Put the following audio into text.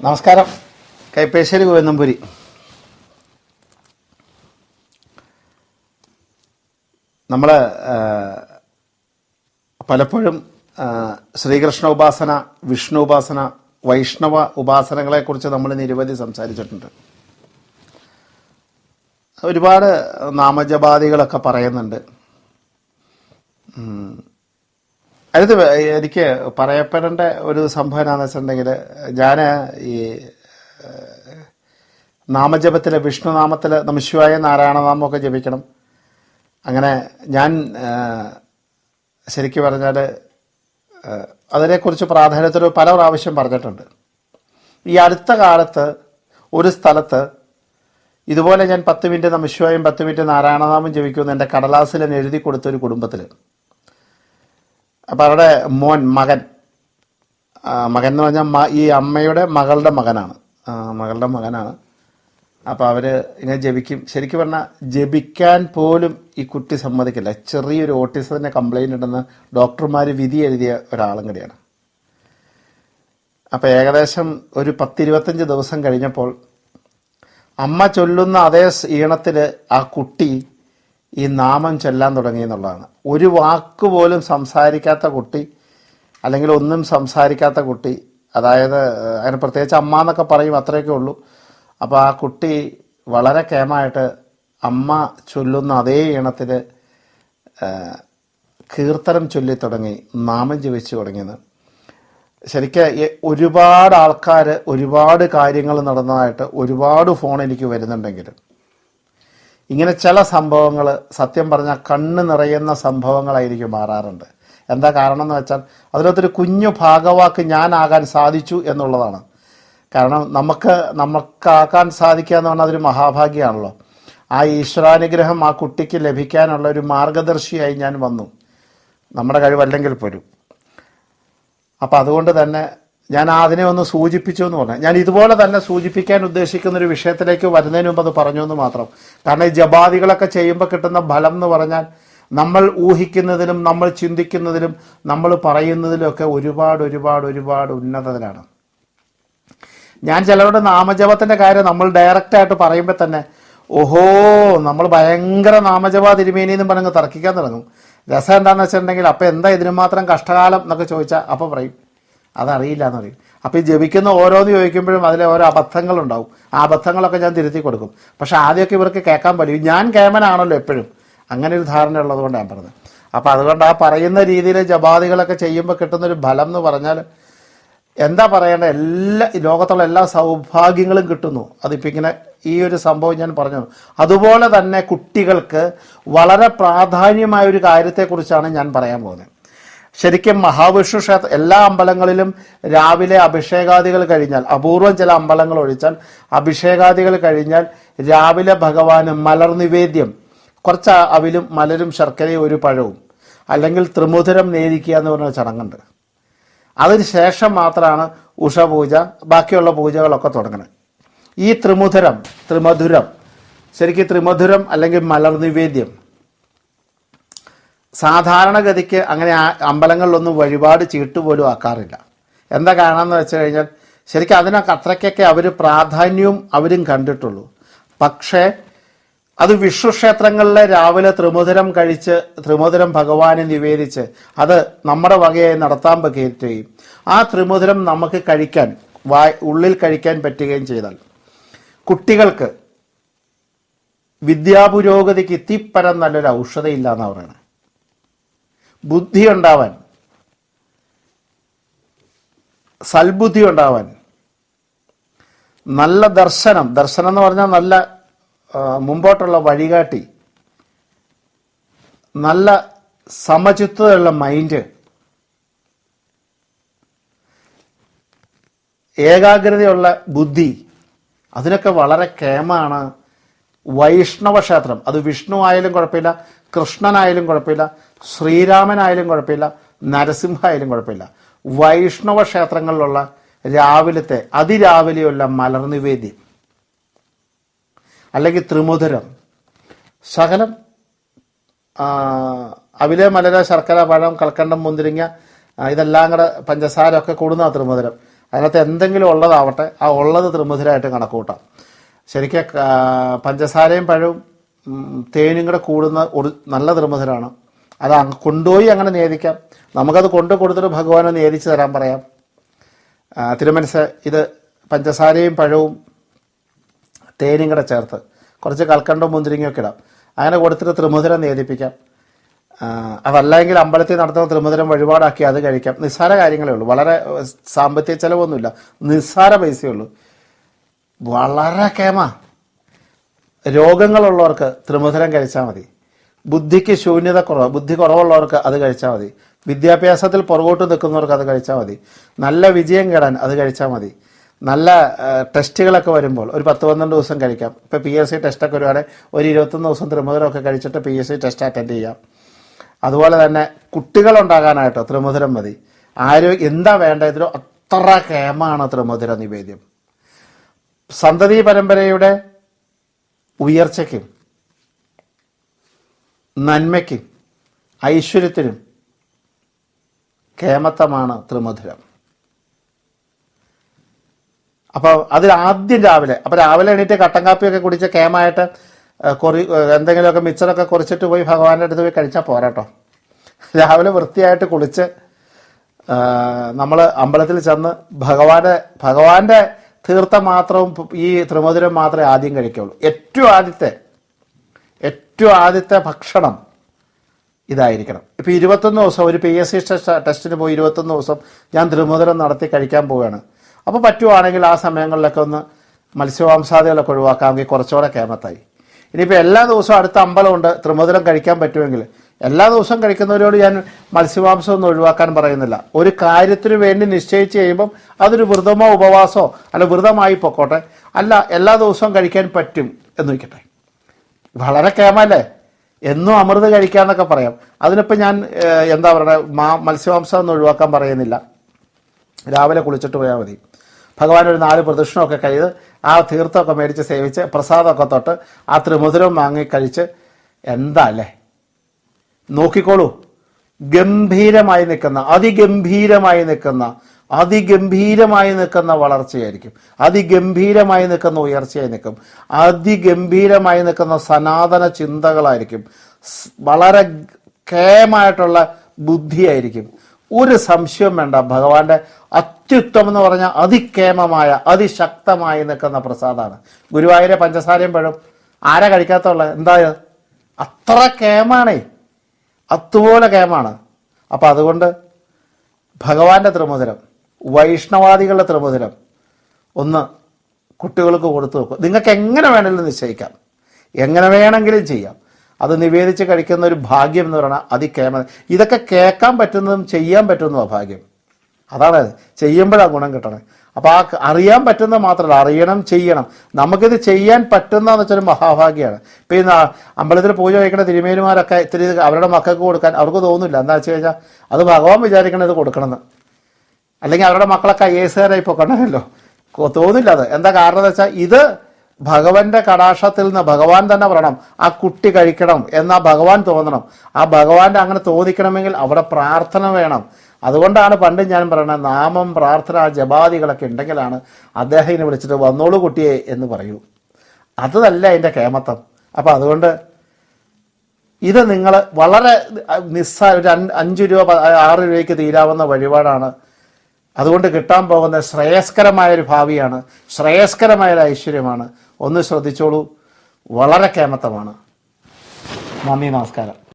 നമസ്കാരം. കൈപ്പേശ്ശേരി ഗോവിന്ദംപുരി. നമ്മൾ പലപ്പോഴും ശ്രീകൃഷ്ണ ഉപാസന, വിഷ്ണു ഉപാസന, വൈഷ്ണവ ഉപാസനകളെക്കുറിച്ച് നമ്മൾ നിരവധി സംസാരിച്ചിട്ടുണ്ട്. ഒരുപാട് നാമജപാദികളൊക്കെ പറയുന്നുണ്ട്. അടുത്ത് എനിക്ക് പറയപ്പെടേണ്ട ഒരു സംഭവം എന്താണെന്ന് വെച്ചിട്ടുണ്ടെങ്കിൽ, ഞാൻ ഈ നാമജപത്തിൽ വിഷ്ണുനാമത്തിൽ നമഃശിവായ നാരായണനാമമൊക്കെ ജപിക്കണം. അങ്ങനെ ഞാൻ ശരിക്കും പറഞ്ഞാൽ അതിനെക്കുറിച്ച് പ്രാധാന്യത്തിൽ പല പ്രാവശ്യം പറഞ്ഞിട്ടുണ്ട്. ഈ അടുത്ത കാലത്ത് ഒരു സ്ഥലത്ത് ഇതുപോലെ ഞാൻ 10 മിനിറ്റ് നമഃശിവായും 10 മിനിറ്റ് നാരായണനാമം ജപിക്കുമെന്ന് എൻ്റെ കടലാസിൽ എഴുതി കൊടുത്തൊരു കുടുംബത്തിൽ. അപ്പം അവരുടെ മകൻ എന്ന് പറഞ്ഞാൽ ഈ അമ്മയുടെ മകളുടെ മകനാണ്. അപ്പോൾ അവർ ഇങ്ങനെ ജപിക്കും. ശരിക്കും പറഞ്ഞാൽ ജപിക്കാൻ പോലും ഈ കുട്ടി സമ്മതിക്കില്ല. ചെറിയൊരു ഓട്ടിസത്തിൻ്റെ കംപ്ലൈൻറ്റ് ഉണ്ടെന്ന് ഡോക്ടർമാർ വിധി എഴുതിയ ഒരാളും കൂടിയാണ്. അപ്പോൾ ഏകദേശം ഒരു 10-25 ദിവസം കഴിഞ്ഞപ്പോൾ അമ്മ ചൊല്ലുന്ന അതേ ഈണത്തിൽ ആ കുട്ടി ഈ നാമം ചൊല്ലാൻ തുടങ്ങി എന്നുള്ളതാണ്. ഒരു വാക്ക് പോലും സംസാരിക്കാത്ത കുട്ടി, അല്ലെങ്കിൽ ഒന്നും സംസാരിക്കാത്ത കുട്ടി, അതായത് അതിന് പ്രത്യേകിച്ച് അമ്മ എന്നൊക്കെ പറയും, അത്രയൊക്കെ ഉള്ളൂ. അപ്പോൾ ആ കുട്ടി വളരെ കേമായിട്ട് അമ്മ ചൊല്ലുന്ന അതേ ഈണത്തിൽ കീർത്തനം ചൊല്ലി തുടങ്ങി, നാമം ജപിച്ചു തുടങ്ങിയെന്ന്. ശരിക്കും ഒരുപാട് ആൾക്കാർ ഒരുപാട് കാര്യങ്ങൾ നടന്നതായിട്ട് ഒരുപാട് ഫോൺ എനിക്ക് വരുന്നുണ്ടെങ്കിലും ഇങ്ങനെ ചില സംഭവങ്ങൾ സത്യം പറഞ്ഞാൽ കണ്ണ് നിറയുന്ന സംഭവങ്ങളായിരിക്കും മാറാറുണ്ട്. എന്താ കാരണം എന്ന് വെച്ചാൽ അതിലൊരു കുഞ്ഞു ഭാഗവാക്ക് ഞാനാകാൻ സാധിച്ചു എന്നുള്ളതാണ്. കാരണം നമുക്കാക്കാൻ സാധിക്കുക എന്ന് പറഞ്ഞാൽ അതൊരു മഹാഭാഗ്യമാണല്ലോ. ആ ഈശ്വരാനുഗ്രഹം ആ കുട്ടിക്ക് ലഭിക്കാനുള്ള ഒരു മാർഗദർശിയായി ഞാൻ വന്നു, നമ്മുടെ കഴിവല്ലെങ്കിൽ പോലും. അപ്പം അതുകൊണ്ട് തന്നെ ഞാൻ അതിനെ ഒന്ന് സൂചിപ്പിച്ചു എന്ന് പറഞ്ഞാൽ, ഞാൻ ഇതുപോലെ തന്നെ സൂചിപ്പിക്കാൻ ഉദ്ദേശിക്കുന്നൊരു വിഷയത്തിലേക്ക് വരുന്നതിന് മുമ്പ് അത് പറഞ്ഞു എന്ന് മാത്രം. കാരണം ഈ ജപാദികളൊക്കെ ചെയ്യുമ്പോൾ കിട്ടുന്ന ഫലം എന്ന് പറഞ്ഞാൽ നമ്മൾ ഊഹിക്കുന്നതിലും നമ്മൾ ചിന്തിക്കുന്നതിലും നമ്മൾ പറയുന്നതിലുമൊക്കെ ഒരുപാട് ഉന്നതത്തിലാണ്. ഞാൻ ചിലരുടെ നാമജപത്തിൻ്റെ കാര്യം നമ്മൾ ഡയറക്റ്റായിട്ട് പറയുമ്പോൾ തന്നെ ഓഹോ നമ്മൾ ഭയങ്കര നാമജപ തിരുമേനിയെന്നും പറഞ്ഞ് തർക്കിക്കാൻ തുടങ്ങും. രസം എന്താണെന്ന് വെച്ചിട്ടുണ്ടെങ്കിൽ അപ്പം എന്താ ഇതിന് മാത്രം കഷ്ടകാലം എന്നൊക്കെ ചോദിച്ചാൽ അപ്പം പറയും അതറിയില്ല എന്ന് പറയും. അപ്പോൾ ഈ ജപിക്കുന്ന ഓരോന്ന് ചോദിക്കുമ്പോഴും അതിലെ ഓരോ അബദ്ധങ്ങളുണ്ടാവും. ആ അബദ്ധങ്ങളൊക്കെ ഞാൻ തിരുത്തി കൊടുക്കും. പക്ഷെ ആദ്യമൊക്കെ ഇവർക്ക് കേൾക്കാൻ പറ്റും, ഞാൻ കേമനാണല്ലോ എപ്പോഴും, അങ്ങനെ ഒരു ധാരണ ഉള്ളതുകൊണ്ട് ഞാൻ പറഞ്ഞത്. അപ്പോൾ അതുകൊണ്ട് ആ പറയുന്ന രീതിയിൽ ജപാദികളൊക്കെ ചെയ്യുമ്പോൾ കിട്ടുന്നൊരു ഫലം എന്ന് പറഞ്ഞാൽ എന്താ പറയേണ്ട, ലോകത്തുള്ള എല്ലാ സൗഭാഗ്യങ്ങളും കിട്ടുന്നു. അതിപ്പോൾ ഇങ്ങനെ ഈ ഒരു സംഭവം ഞാൻ പറഞ്ഞു. അതുപോലെ തന്നെ കുട്ടികൾക്ക് വളരെ പ്രാധാന്യമായ ഒരു കാര്യത്തെക്കുറിച്ചാണ് ഞാൻ പറയാൻ പോകുന്നത്. ശരിക്കും മഹാവിഷ്ണു ക്ഷേത്രം എല്ലാ അമ്പലങ്ങളിലും രാവിലെ അഭിഷേകാദികൾ കഴിഞ്ഞാൽ, അപൂർവം ചില അമ്പലങ്ങൾ ഒഴിച്ചാൽ അഭിഷേകാദികൾ കഴിഞ്ഞാൽ രാവിലെ ഭഗവാന് മലർ നിവേദ്യം, കുറച്ച് അവിലും മലരും ശർക്കരയും ഒരു പഴവും, അല്ലെങ്കിൽ ത്രിമുധുരം നേദിക്കുക എന്ന് പറഞ്ഞ ചടങ്ങുണ്ട്. അതിന് ശേഷം മാത്രമാണ് ഉഷപൂജ, ബാക്കിയുള്ള പൂജകളൊക്കെ തുടങ്ങുന്നത്. ഈ ത്രിമധുരം ശരിക്കും ത്രിമധുരം അല്ലെങ്കിൽ മലർ നിവേദ്യം സാധാരണഗതിക്ക് അങ്ങനെ അമ്പലങ്ങളിലൊന്നും വഴിപാട് ചീട്ട് പോലും ആക്കാറില്ല. എന്താ കാരണം എന്ന് വെച്ച് കഴിഞ്ഞാൽ ശരിക്കും അതിനൊക്കെ അത്രയ്ക്കൊക്കെ അവർ പ്രാധാന്യവും അവരും കണ്ടിട്ടുള്ളൂ. പക്ഷേ അത് വിഷ്ണു ക്ഷേത്രങ്ങളിലെ രാവിലെ ത്രിമുധുരം കഴിച്ച് ത്രിമുധുരം ഭഗവാനെ നിവേദിച്ച് അത് നമ്മുടെ വകയായി നടത്താൻ പറ്റുകയും ആ ത്രിമുധുരം നമുക്ക് കഴിക്കാൻ ഉള്ളിൽ കഴിക്കാൻ പറ്റുകയും ചെയ്താൽ കുട്ടികൾക്ക് വിദ്യാപുരോഗതിക്ക് ഇത്തിപ്പരം നല്ലൊരു ഔഷധമില്ല എന്നാണ് പറയുന്നത്. ബുദ്ധി ഉണ്ടാവാൻ, സൽബുദ്ധി ഉണ്ടാവാൻ, നല്ല ദർശനം എന്ന് പറഞ്ഞാൽ നല്ല മുമ്പോട്ടുള്ള വഴികാട്ടി, നല്ല സമചിത്തതയുള്ള മൈൻഡ്, ഏകാഗ്രതയുള്ള ബുദ്ധി, അതിനൊക്കെ വളരെ കേമാണ് വൈഷ്ണവ ക്ഷേത്രം. അത് വിഷ്ണു ആയാലും കുഴപ്പമില്ല, കൃഷ്ണനായാലും കുഴപ്പമില്ല, ശ്രീരാമനായാലും കുഴപ്പമില്ല, നരസിംഹ ആയാലും കുഴപ്പമില്ല. വൈഷ്ണവ ക്ഷേത്രങ്ങളിലുള്ള രാവിലത്തെ അതിരാവിലെയുള്ള മലർ നിവേദ്യം അല്ലെങ്കിൽ ത്രിമുധുരം, ശകലം അവിലെ മലര ശർക്കര പഴം കൽക്കണ്ടം മുന്തിരിങ്ങ ഇതെല്ലാം കൂടെ പഞ്ചസാര ഒക്കെ കൂടുന്ന ത്രിമധുരം. അതിനകത്ത് എന്തെങ്കിലും ഉള്ളതാവട്ടെ, ആ ഉള്ളത് ത്രിമധുരമായിട്ട് കണക്കൂട്ടാം. ശരിക്കും പഞ്ചസാരയും പഴവും തേനും കൂടെ കൂടുന്ന ഒരു നല്ല ത്രിമധുരമാണ്. അത് കൊണ്ടുപോയി അങ്ങനെ നേദിക്കാം. നമുക്കത് കൊണ്ട് കൊടുത്തിട്ട് ഭഗവാനെ നേദിച്ച് തരാൻ പറയാം. തിരുമനസ് ഇത് പഞ്ചസാരയും പഴവും തേനും കൂടെ ചേർത്ത് കുറച്ച് കൽക്കണ്ടവും മുന്തിരിങ്ങയൊക്കെ ഇടാം. അങ്ങനെ കൊടുത്തിട്ട് ത്രിമധുരം നേദിപ്പിക്കാം. അതല്ലെങ്കിൽ അമ്പലത്തിൽ നടത്തുന്ന ത്രിമധുരം വഴിപാടാക്കി അത് കഴിക്കാം. നിസ്സാര കാര്യങ്ങളേ ഉള്ളൂ, വളരെ സാമ്പത്തിക ചെലവൊന്നുമില്ല, നിസ്സാര പൈസയേ ഉള്ളൂ. വളരെ കേമ. രോഗങ്ങളുള്ളവർക്ക് ത്രിമധുരം കഴിച്ചാൽ മതി. ബുദ്ധിക്ക് ശൂന്യത കുറവ്, ബുദ്ധി കുറവുള്ളവർക്ക് അത് കഴിച്ചാൽ മതി. വിദ്യാഭ്യാസത്തിൽ പുറകോട്ട് നിൽക്കുന്നവർക്ക് അത് കഴിച്ചാൽ മതി. നല്ല വിജയം കേടാൻ അത് കഴിച്ചാൽ മതി. നല്ല ടെസ്റ്റുകളൊക്കെ വരുമ്പോൾ ഒരു 10-12 ദിവസം കഴിക്കാം. ഇപ്പോൾ PSC ടെസ്റ്റൊക്കെ വരുവാണെങ്കിൽ ഒരു 21 ദിവസം ത്രിമധുരമൊക്കെ കഴിച്ചിട്ട് PSC ടെസ്റ്റ് അറ്റൻഡ് ചെയ്യാം. അതുപോലെ തന്നെ കുട്ടികളുണ്ടാകാനായിട്ടോ ത്രിമധുരം മതി. ആരോഗ്യം എന്താ വേണ്ട, ഇതിലോ അത്ര കേമാണ് ത്രിമധുര നിവേദ്യം. സന്തതി പരമ്പരയുടെ ഉയർച്ചയ്ക്കും നന്മയ്ക്കും ഐശ്വര്യത്തിനും കേമത്തമാണ് ത്രിമധുരം. അപ്പോൾ അതിൽ ആദ്യം രാവിലെ എണീറ്റ് കട്ടൻ കാപ്പിയൊക്കെ കുടിച്ച് കേമായിട്ട് എന്തെങ്കിലുമൊക്കെ മിച്ചറൊക്കെ കുറിച്ചിട്ട് പോയി ഭഗവാന്റെ അടുത്ത് പോയി കഴിച്ചാൽ പോരാട്ടോ. രാവിലെ വൃത്തിയായിട്ട് കുളിച്ച് നമ്മൾ അമ്പലത്തിൽ ചെന്ന് ഭഗവാന്റെ തീർത്ഥം മാത്രവും ഈ ത്രിമധുരം മാത്രമേ ആദ്യം കഴിക്കുള്ളൂ. ഏറ്റവും ആദ്യത്തെ ഭക്ഷണം ഇതായിരിക്കണം. ഇപ്പോൾ 21 ദിവസം ഒരു PSC ടെസ്റ്റിന് പോയി 21 ദിവസം ഞാൻ ത്രിമധുരം നടത്തി കഴിക്കാൻ പോവുകയാണ്. അപ്പോൾ പറ്റുവാണെങ്കിൽ ആ സമയങ്ങളിലൊക്കെ ഒന്ന് മത്സ്യമാംസാദികളൊക്കെ ഒഴിവാക്കാമെങ്കിൽ കുറച്ചുകൂടെ കേമത്തായി. ഇനിയിപ്പോൾ എല്ലാ ദിവസവും അടുത്ത അമ്പലമുണ്ട്, ത്രിമധുരം കഴിക്കാൻ പറ്റുമെങ്കിൽ എല്ലാ ദിവസവും കഴിക്കുന്നവരോട് ഞാൻ മത്സ്യമാംസം ഒന്നും ഒഴിവാക്കാൻ പറയുന്നില്ല. ഒരു കാര്യത്തിന് വേണ്ടി നിശ്ചയിച്ച് കഴിയുമ്പം അതൊരു വ്രതമോ ഉപവാസമോ അല്ല വ്രതമായി പൊക്കോട്ടെ, അല്ല എല്ലാ ദിവസവും കഴിക്കാൻ പറ്റും എന്ന് വയ്ക്കട്ടെ. വളരെ കേമല്ലേ, എന്നും അമൃത് കഴിക്കാമെന്നൊക്കെ പറയാം. അതിനിപ്പോൾ ഞാൻ എന്താ പറയുക, മത്സ്യമാംസം ഒന്നും ഒഴിവാക്കാൻ പറയുന്നില്ല. രാവിലെ കുളിച്ചിട്ട് പോയാൽ മതി. ഭഗവാൻ ഒരു 4 പ്രദക്ഷിണമൊക്കെ കഴിത് ആ തീർത്ഥമൊക്കെ മേടിച്ച് സേവിച്ച് പ്രസാദമൊക്കെ തൊട്ട് ആ ത്രിമധുരം വാങ്ങി കഴിച്ച് എന്താ അല്ലേ, നോക്കിക്കോളൂ. ഗംഭീരമായി നിൽക്കുന്ന അതിഗംഭീരമായി നിൽക്കുന്ന വളർച്ചയായിരിക്കും. അതിഗംഭീരമായി നിൽക്കുന്ന ഉയർച്ചയായി നിൽക്കും. അതിഗംഭീരമായി നിൽക്കുന്ന സനാതന ചിന്തകളായിരിക്കും. വളരെ കേമായിട്ടുള്ള ബുദ്ധിയായിരിക്കും. ഒരു സംശയം വേണ്ട. ഭഗവാന്റെ അത്യുത്തമം എന്ന് പറഞ്ഞാൽ അതികേമമായ അതിശക്തമായി നിൽക്കുന്ന പ്രസാദമാണ്. ഗുരുവായൂരെ പഞ്ചസാരയും പഴം ആരാ കഴിക്കാത്തുള്ള? എന്താ അത്ര കേമാണേ, അതുപോലെ കേമാണ്. അപ്പം അതുകൊണ്ട് ഭഗവാന്റെ ത്രിമധുരം, വൈഷ്ണവാദികളുടെ ത്രിമധുരം ഒന്ന് കുട്ടികൾക്ക് കൊടുത്തു നോക്കും. നിങ്ങൾക്ക് എങ്ങനെ വേണമെങ്കിലും നിശ്ചയിക്കാം, എങ്ങനെ വേണമെങ്കിലും ചെയ്യാം. അത് നിവേദിച്ച് കഴിക്കുന്ന ഒരു ഭാഗ്യം എന്ന് പറയുന്നത് അതികേമ. ഇതൊക്കെ കേൾക്കാൻ പറ്റുന്നതും ചെയ്യാൻ പറ്റുന്നതും ഭാഗ്യം. അതാണ് ചെയ്യുമ്പോഴാണ് ഗുണം കിട്ടണേ. അപ്പോൾ ആ അറിയാൻ പറ്റുന്നത് മാത്രമല്ല, അറിയണം, ചെയ്യണം. നമുക്കിത് ചെയ്യാൻ പറ്റുന്നതെന്ന് വെച്ചാൽ മഹാഭാഗ്യമാണ്. ഇപ്പോൾ ഈ അമ്പലത്തിൽ പൂജ കഴിക്കുന്ന തിരുമേനിമാരൊക്കെ ഇത്തിരി അവരുടെ മക്കൾക്ക് കൊടുക്കാൻ അവർക്ക് തോന്നില്ല. എന്താ വെച്ച് കഴിഞ്ഞാൽ അത് ഭഗവാൻ വിചാരിക്കണത് കൊടുക്കണമെന്ന്. അല്ലെങ്കിൽ അവരുടെ മക്കളൊക്കെ IAS പൊക്കണമല്ലോ, തോന്നില്ല. അത് എന്താ കാരണം എന്ന് വെച്ചാൽ ഇത് ഭഗവാന്റെ കടാക്ഷത്തിൽ നിന്ന് ഭഗവാൻ തന്നെ പറയണം ആ കുട്ടി കഴിക്കണം എന്നാ ഭഗവാൻ തോന്നണം. ആ ഭഗവാന്റെ അങ്ങനെ തോന്നിക്കണമെങ്കിൽ അവിടെ പ്രാർത്ഥന വേണം. അതുകൊണ്ടാണ് പണ്ട് ഞാൻ പറയുന്നത്, നാമം പ്രാർത്ഥന ജപാദികളൊക്കെ ഉണ്ടെങ്കിലാണ് അദ്ദേഹം ഇതിനെ വിളിച്ചിട്ട് വന്നോളൂ കുട്ടിയെ എന്ന് പറയൂ. അതല്ല അതിൻ്റെ കേമത്വം. അപ്പം അതുകൊണ്ട് ഇത് നിങ്ങൾ വളരെ നിസ്സാര ഒരു 5 രൂപ 6 രൂപയ്ക്ക് തീരാവുന്ന വഴിപാടാണ്. അതുകൊണ്ട് കിട്ടാൻ പോകുന്ന ശ്രേയസ്കരമായൊരു ഭാവിയാണ്, ശ്രേയസ്കരമായൊരു ഐശ്വര്യമാണ്. ഒന്ന് ശ്രദ്ധിച്ചോളൂ, വളരെ കേമത്തമാണ്. നന്ദി, നമസ്കാരം.